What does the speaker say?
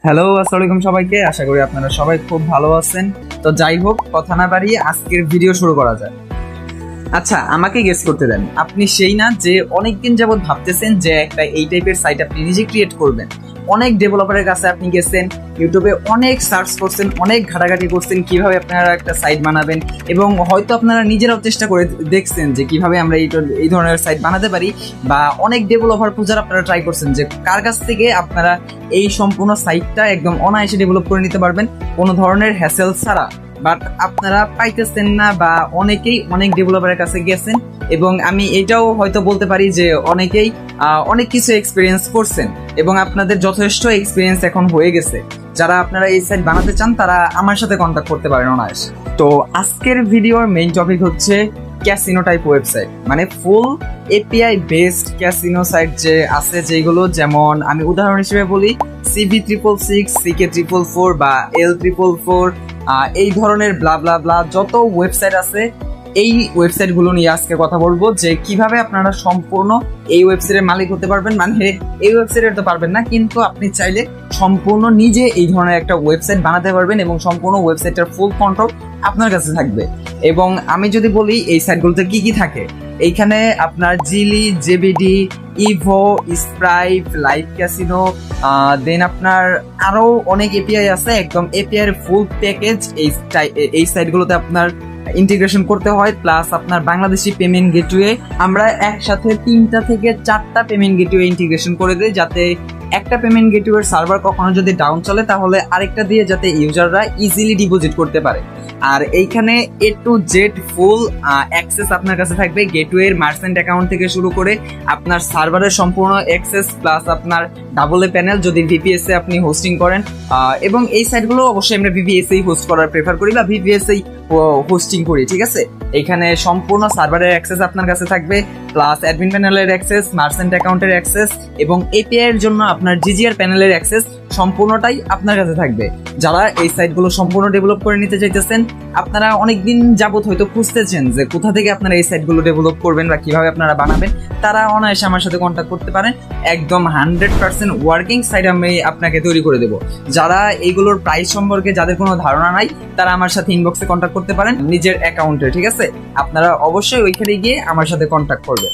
Hello, আসসালামু আলাইকুম সবাইকে। আশা করি আপনারা সবাই খুব ভালো আছেন। তো যাই হোক, কথা না বাড়িয়ে আজকের ভিডিও শুরু করা যায়। আচ্ছা, আমাকে গেস করতে দেন, আপনি সেই না যে অনেকদিন যাবত ভাবতেছেন যে একটা এই টাইপের সাইট আপনি নিজে ক্রিয়েট করবেন। অনেক ডেভেলপারের কাছে আপনি গেছেন, ইউটিউবে অনেক সার্চ করছেন, অনেক ঘাটাঘাটি করছেন কিভাবে আপনারা একটা সাইট বানাবেন, এবং হয়তো আপনারা নিজেরাও চেষ্টা করে দেখছেন যে কিভাবে আমরা এই ধরনের সাইট বানাতে পারি, বা অনেক ডেভেলপার খোঁজার আপনারা ট্রাই করছেন যে কার কাছ থেকে আপনারা এই সম্পূর্ণ সাইটটা একদম অনায়াসে ডেভেলপ করে নিতে পারবেন কোনো ধরনের হ্যাসেল ছাড়া। বাট আপনারা পাইতেছেন না, বা অনেকেই অনেক ডেভেলপারের কাছে গেছেন, এবং আমি এটাও হয়তো বলতে পারি যে অনেকেই অনেক কিছু এক্সপিরিয়েন্স করছেন এবং আপনাদের যথেষ্ট এক্সপিরিয়েন্স এখন হয়ে গেছে। যারা আপনারা এই সাইট বানাতে চান তারা আমার সাথে কন্ট্যাক্ট করতে পারেন অনায়াসে। তো আজকের ভিডিওর মেইন টপিক হচ্ছে ক্যাসিনো টাইপ ওয়েবসাইট, মানে ফুল এপিআই বেসড ক্যাসিনো সাইট যে আছে, যেগুলো যেমন আমি উদাহরণ হিসেবে বলি CV666, CK444 বা L444, এই ধরনের ব্লা ব্লা ব্লা যত ওয়েবসাইট আছে, এই ওয়েবসাইটগুলো নিয়ে আজকে কথা বলবো যে কিভাবে আপনারা সম্পূর্ণ এই ওয়েবসাইটের মালিক হতে পারবেন। মানে এই ওয়েবসাইটের তো পারবেন না, কিন্তু আপনি চাইলে সম্পূর্ণ নিজে এই ধরনের একটা ওয়েবসাইট বানাতে পারবেন এবং সম্পূর্ণ ওয়েবসাইটের ফুল কন্ট্রোল আপনার কাছে থাকবে। এবং আমি যদি বলি এই সাইটগুলোতে কি কি থাকে, এইখানে আপনার জিলি, জেবিডি, ইভো, স্প্রাইট, লাইভ ক্যাসিনো, দেন আপনার আরো অনেক এপিআই আছে। একদম এপিআই এর ফুল প্যাকেজ এই সাইটগুলোতে আপনার ইন্টিগ্রেশন করতে হয়। প্লাস আপনার বাংলাদেশি পেমেন্ট গেটওয়ে, আমরা একসাথে 3টা থেকে 4টা পেমেন্ট গেটওয়ে ইন্টিগ্রেশন করে দেই, যাতে একটা পেমেন্ট গেটওয়ের সার্ভার কখনো যদি ডাউন চলে তাহলে আরেকটা দিয়ে যাতে ইউজাররা ইজিলি ডিপোজিট করতে পারে। আর এইখানে A to Z full access আপনার কাছে থাকবে, গেটওয়ের মার্চেন্ট অ্যাকাউন্ট থেকে শুরু করে আপনার সার্ভারের সম্পূর্ণ অ্যাক্সেস, প্লাস আপনার ডাবল এ প্যানেল যদি VPS এ আপনি হোস্টিং করেন। এবং এই সাইটগুলো অবশ্যই আমরা VPS এই হোস্ট করার প্রেফার করি, বা VPS এই হোস্টিং করি, ঠিক আছে। এখানে সম্পূর্ণ সার্ভারের অ্যাক্সেস আপনার কাছে থাকবে, প্লাস অ্যাডমিন প্যানেলের অ্যাক্সেস, মার্চেন্ট অ্যাকাউন্টের অ্যাক্সেস, এবং এপিআই এর জন্য আপনার GGR প্যানেলের অ্যাক্সেস সম্পূর্ণটাই আপনার কাছে থাকবে। যারা এই সাইটগুলো সম্পূর্ণ ডেভেলপ করে নিতে চাইতেছেন, আপনারা অনেকদিন যাবত হয়তো খুঁজতেছেন যে কোথা থেকে আপনারা এই সাইটগুলো ডেভেলপ করবেন বা কিভাবে আপনারা বানাবেন, তারা অনায়াসে আমার সাথে কন্ট্যাক্ট করতে পারেন। একদম 100% ওয়ার্কিং সাইট আমি আপনাকে তৈরি করে দেবো। যারা এইগুলোর প্রাইস সম্পর্কে যাদের কোনো ধারণা নাই, তারা আমার সাথে ইনবক্সে কন্ট্যাক্ট করতে পারেন নিজের অ্যাকাউন্টে, ঠিক আছে। আপনারা অবশ্যই ওইখানে গিয়ে আমার সাথে কন্ট্যাক্ট করবেন।